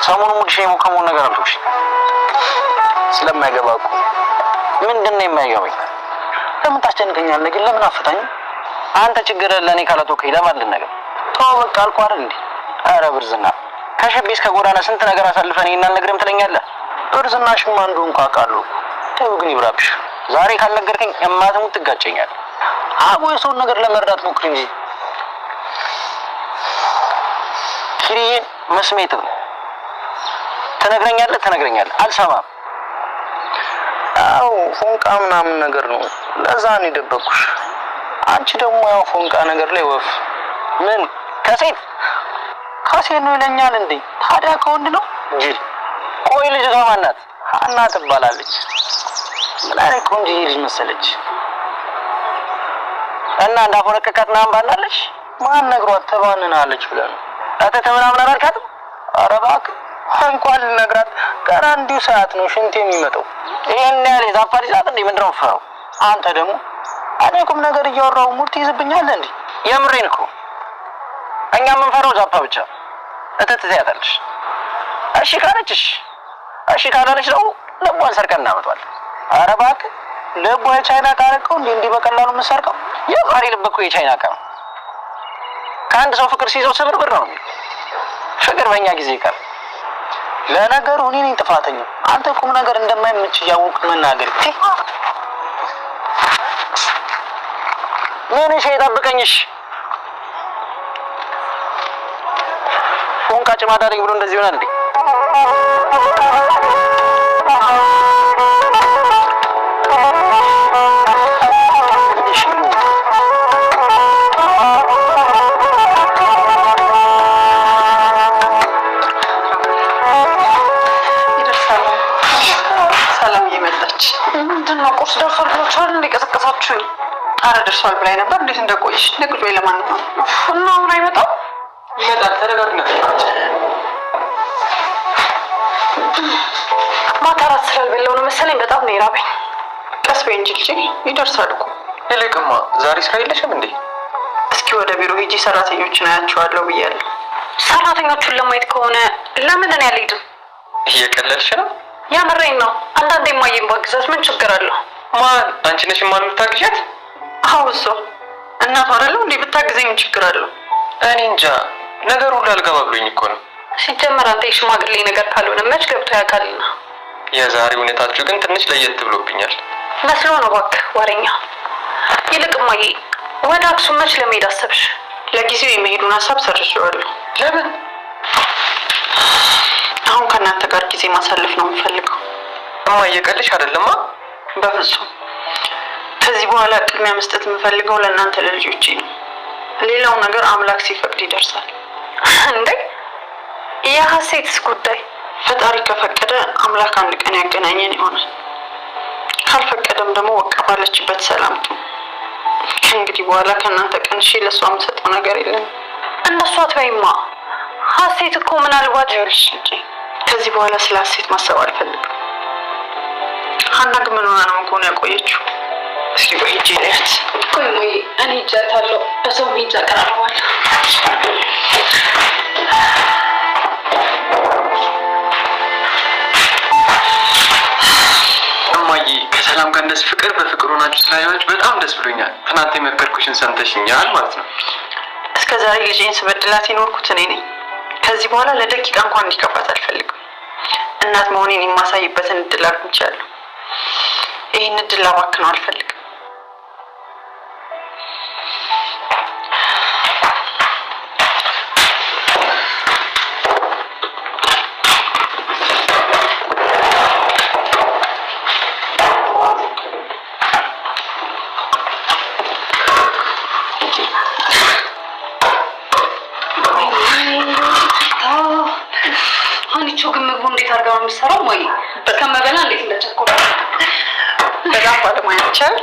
ሰሞኑን ሙድሽ የሞከመውን ነገር አልኩሽ። ስለማይገባ እኮ ምንድን ነው የማይገባኝ? ለምን ታስጨንቀኛለህ ግን? ለምን አፈታኝ? አንተ ችግር ለኔ ካላተወከኝ ለማለት ነገር ተው በቃ አልኩህ አይደል እንዴ? ኧረ ብርዝና ከሸቤስ ከጎዳና ስንት ነገር አሳልፈን ይሄን አልነግርም ትለኛለህ? ብርዝናሽማ እንደው እንኳን አውቃለሁ። ተው ግን ይብራብሽ። ዛሬ ካልነገርከኝ እማትሙት ትጋጨኛለህ። አቦ የሰውን ነገር ለመርዳት ሞክሪ እንጂ ኪሪዬን መስሜት ትነግረኛለህ አልሰማም። አው ፎንቃ ምናምን ነገር ነው ለዛ ነው የደበኩሽ። አንቺ ደግሞ ያው ፎንቃ ነገር ላይ ወፍ ምን ከሴት ነው ይለኛል እንዴ? ታዲያ ከወንድ ነው ጅል። ቆይ ልጅ ማናት? ሀና ትባላለች። ምን አይነት ቆንጆ ልጅ መሰለች። እና እንዳፎነቀቃት ምናምን ባናለች ማን ነግሯት ተባንናለች ብለህ ነው አተተ ምናምን አላልካትም? ኧረ እባክህ እንኳን ልነግራት ገና እንዲሁ ሰዓት ነው ሽንት የሚመጣው። ይሄን ያለ ዛፋሪ ሰዓት እንዴ ምንድነው ፈራው? አንተ ደግሞ እኔ ቁም ነገር እያወራሁ ሙድ ትይዝብኛለህ እንዴ? የምሬን እኮ እኛ የምንፈራው ዛፋ ብቻ እትትያታለሽ። እሺ ካለችሽ እሺ ካላለች ነው ልቧን ሰርቀን እናመጣዋለን። ኧረ እባክህ ልቧ የቻይና ዕቃ ነው እንዴ በቀላሉ የምትሰርቀው? የዛሬ ልብ እኮ የቻይና ዕቃ ነው። ከአንድ ሰው ፍቅር ሲይዘው ስብርብር ነው። ፍቅር በእኛ ጊዜ ይቀር። ለነገሩ እኔ ነኝ ጥፋተኛ። አንተ ቁም ነገር እንደማይመች እያወቅህ መናገር ምን እሺ ይጠብቀኝሽ። ፎንቃ ጭማዳ ነኝ ብሎ እንደዚህ ይሆናል እንዴ? ምንድነው ቁርስ ደርሷል ብላችኋል? እንደቀሰቀሳችሁኝ። ኧረ ደርሷል ብላኝ ነበር። እንዴት እንደቆይሽ ንግድ ወይ ለማንኛውም እና አሁን አይመጣም? ይመጣል። ተረጋግና ማታ እራት ስላልበላሁ ነው መሰለኝ በጣም ነው የራበኝ። ቀስ በይ እንጂ ልጄ ይደርሳል እኮ። ይልቅማ ዛሬ ስራ የለሽም እንዴ? እስኪ ወደ ቢሮ ሂጂ ሰራተኞችን አያቸዋለሁ ብያለሁ። ሰራተኞቹን ለማየት ከሆነ ለምን እኔ አልሄድም? እየቀለልሽ ነው? የምሬን ነው። አንዳንዴ ማየን ባግዛት ምን ችግር አለው? ማን? አንቺ ነሽ ማን የምታግዣት? አዎ እሷ እናቷ አይደለም እንዴ? ብታግዘኝ ምን ችግር አለው? እኔ እንጃ ነገሩ ሁሉ አልገባ ብሎኝ እኮ ነው። ሲጀመር አንተ የሽማግሌ ነገር ካልሆነ መች ገብቶ ያውቃልና። የዛሬ ሁኔታችሁ ግን ትንሽ ለየት ብሎብኛል። መስሎ ነው እባክህ ወሬኛ። ይልቅ እማዬ ወደ አክሱም መች ለመሄድ አሰብሽ? ለጊዜው የመሄዱን ሀሳብ ሰርዤዋለሁ። ለምን? አሁን ከእናንተ ጋር ጊዜ ማሳለፍ ነው የምፈልገው። እማዬ ቀልሽ አይደለማ? በፍጹም። ከዚህ በኋላ ቅድሚያ መስጠት የምፈልገው ለእናንተ ለልጆቼ ነው። ሌላው ነገር አምላክ ሲፈቅድ ይደርሳል። እንዴ የሀሴትስ ጉዳይ? ፈጣሪ ከፈቀደ አምላክ አንድ ቀን ያገናኘን ይሆናል። ካልፈቀደም ደግሞ በቃ ባለችበት ሰላም ነው። ከእንግዲህ በኋላ ከእናንተ ቀንሼ ለእሷ የምሰጠው ነገር የለም። እንደሷ አትበይማ። ሀሴት እኮ ምናልባት ይኸውልሽ ልጄ ከዚህ በኋላ ስለ ሀሴት ማሰብ አልፈልግም። ሀና ግን ምን ሆና ነው እንኳን ያቆየችው? እስኪ ቆይ ሂጅ ልያት። ቆይ ወይ እኔ እጃታለሁ በሰው ሂጅ አቀራርባለሁ። እማዬ ከሰላም ጋር እንደዚህ ፍቅር በፍቅር ሆናችሁ ስላየኋችሁ በጣም ደስ ብሎኛል። ትናንት የመከርኩሽን ሰምተሽኛል ማለት ነው። እስከ ዛሬ ልጄን ስበድላት የኖርኩት እኔ ነኝ። ከዚህ በኋላ ለደቂቃ እንኳን እንዲከፋት አልፈልግም። እናት መሆኔን የማሳይበትን እድል አግኝቻለሁ። ይህን እድል ላባክነው አልፈልግም። አንቺ ግን ምግቡ እንዴት አድርጋ ነው የምትሰራው? ወይ ከመበላ እንዴት እንደቸኮለ በጣም ባለሙያ ነች አይደል?